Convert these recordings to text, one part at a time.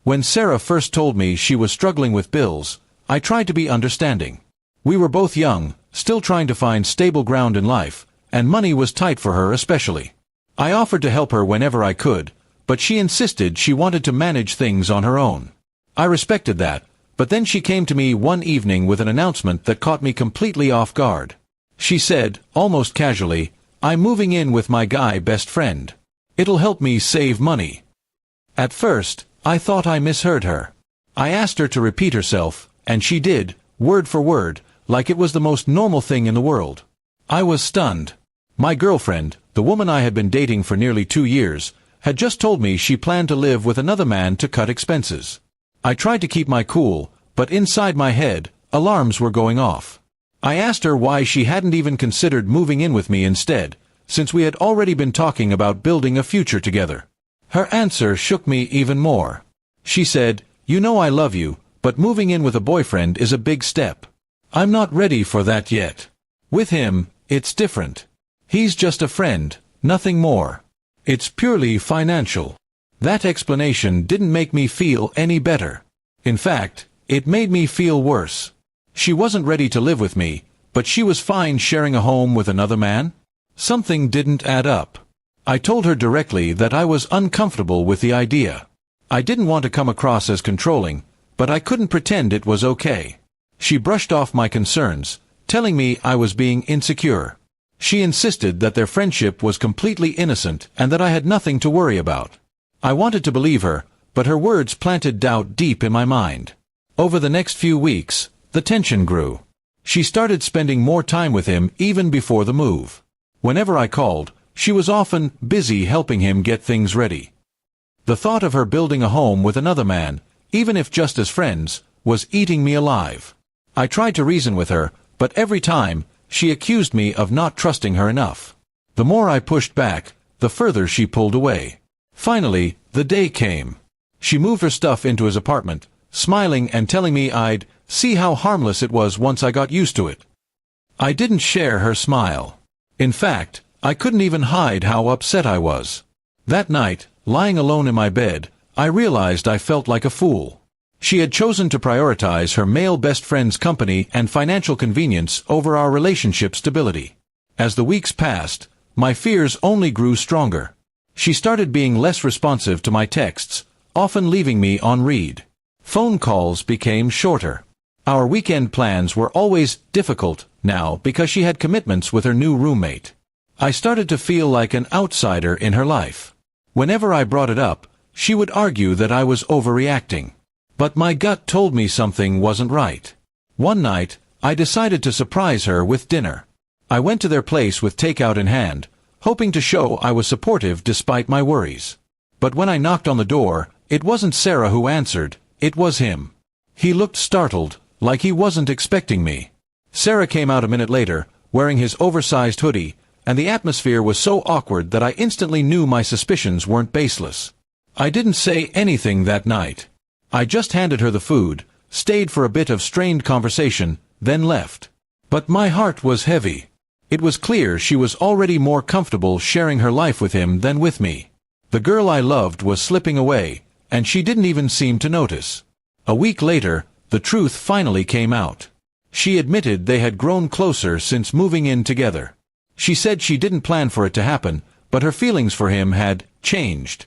When Sarah first told me she was struggling with bills, I tried to be understanding. We were both young, still trying to find stable ground in life, and money was tight for her especially. I offered to help her whenever I could, but she insisted she wanted to manage things on her own. I respected that, but then she came to me one evening with an announcement that caught me completely off guard. She said, almost casually, "I'm moving in with my guy best friend. It'll help me save money." At first, I thought I misheard her. I asked her to repeat herself, and she did, word for word, like it was the most normal thing in the world. I was stunned. My girlfriend, the woman I had been dating for nearly 2 years, had just told me she planned to live with another man to cut expenses. I tried to keep my cool, but inside my head, alarms were going off. I asked her why she hadn't even considered moving in with me instead, since we had already been talking about building a future together. Her answer shook me even more. She said, "You know I love you, but moving in with a boyfriend is a big step. I'm not ready for that yet. With him, it's different. He's just a friend, nothing more. It's purely financial." That explanation didn't make me feel any better. In fact, it made me feel worse. She wasn't ready to live with me, but she was fine sharing a home with another man? Something didn't add up. I told her directly that I was uncomfortable with the idea. I didn't want to come across as controlling, but I couldn't pretend it was okay. She brushed off my concerns, telling me I was being insecure. She insisted that their friendship was completely innocent and that I had nothing to worry about. I wanted to believe her, but her words planted doubt deep in my mind. Over the next few weeks, the tension grew. She started spending more time with him even before the move. Whenever I called, she was often busy helping him get things ready. The thought of her building a home with another man, even if just as friends, was eating me alive. I tried to reason with her, but every time, she accused me of not trusting her enough. The more I pushed back, the further she pulled away. Finally, the day came. She moved her stuff into his apartment, smiling and telling me I'd see how harmless it was once I got used to it. I didn't share her smile. In fact, I couldn't even hide how upset I was. That night, lying alone in my bed, I realized I felt like a fool. She had chosen to prioritize her male best friend's company and financial convenience over our relationship stability. As the weeks passed, my fears only grew stronger. She started being less responsive to my texts, often leaving me on read. Phone calls became shorter. Our weekend plans were always difficult now because she had commitments with her new roommate. I started to feel like an outsider in her life. Whenever I brought it up, she would argue that I was overreacting. But my gut told me something wasn't right. One night, I decided to surprise her with dinner. I went to their place with takeout in hand, hoping to show I was supportive despite my worries. But when I knocked on the door, it wasn't Sarah who answered, it was him. He looked startled, like he wasn't expecting me. Sarah came out a minute later, wearing his oversized hoodie, and the atmosphere was so awkward that I instantly knew my suspicions weren't baseless. I didn't say anything that night. I just handed her the food, stayed for a bit of strained conversation, then left. But my heart was heavy. It was clear she was already more comfortable sharing her life with him than with me. The girl I loved was slipping away, and she didn't even seem to notice. A week later, the truth finally came out. She admitted they had grown closer since moving in together. She said she didn't plan for it to happen, but her feelings for him had changed.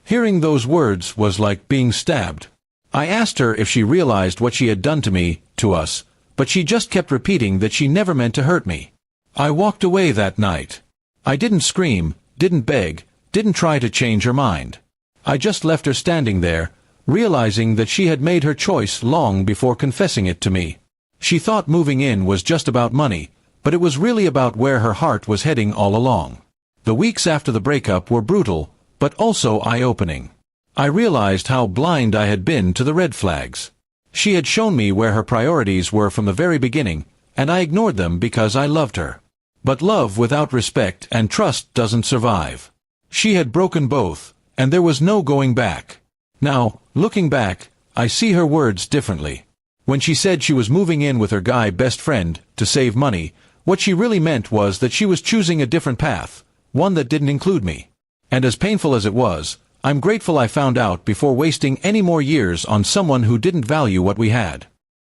Hearing those words was like being stabbed. I asked her if she realized what she had done to me, to us, but she just kept repeating that she never meant to hurt me. I walked away that night. I didn't scream, didn't beg, didn't try to change her mind. I just left her standing there, realizing that she had made her choice long before confessing it to me. She thought moving in was just about money, but it was really about where her heart was heading all along. The weeks after the breakup were brutal, but also eye-opening. I realized how blind I had been to the red flags. She had shown me where her priorities were from the very beginning, and I ignored them because I loved her. But love without respect and trust doesn't survive. She had broken both, and there was no going back. Now, looking back, I see her words differently. When she said she was moving in with her guy best friend to save money, what she really meant was that she was choosing a different path, one that didn't include me. And as painful as it was, I'm grateful I found out before wasting any more years on someone who didn't value what we had.